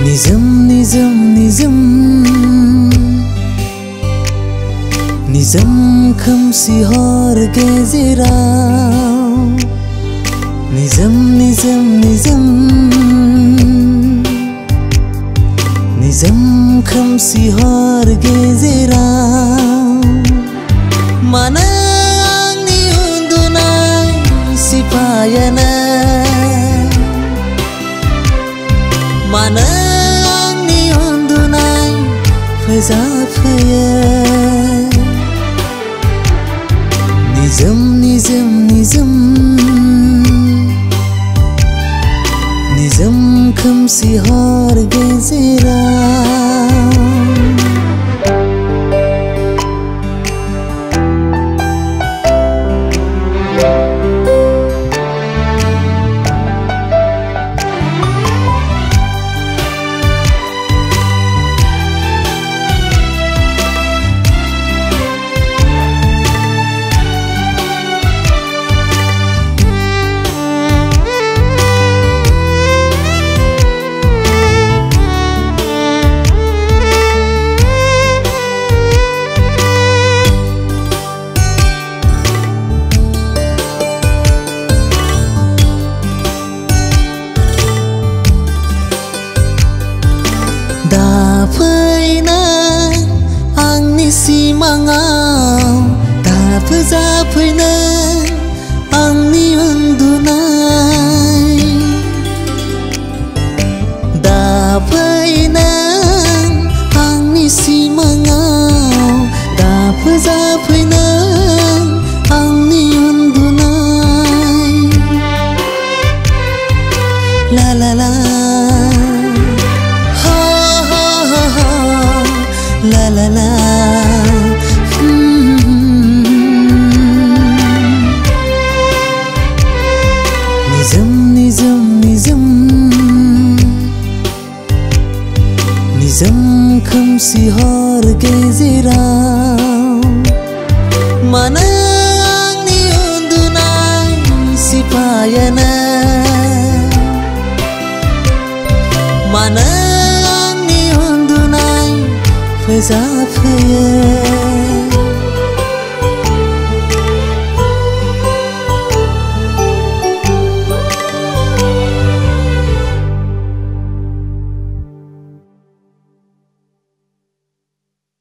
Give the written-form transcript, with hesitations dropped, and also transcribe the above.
निजोम निजोम निजोम निजोम खोमसि हर गेजेराव निजोम निजोम निजोम निजोम खोमसि हर गेजेराव मानो आंनि उन्दुनाय सिफायानो मानो आंनि उन्दुनाय फोजाफैयो निजोम निजोम निजोम निजोम खोमसि हर गेजेराव दा फैना आंनि सिमाङाव दा फोजाफैनो आंनि उन्दुनाय दा फैना आंनि सिमाङाव दा फोजाफैनो आंनि उन्दुनाय ला ला ला la la la निजोम निजोम निजोम निजोम खोमसि हर गेजेराव मानो आंनि उन्दुनाय सिफायानो मानो फोजाफैयो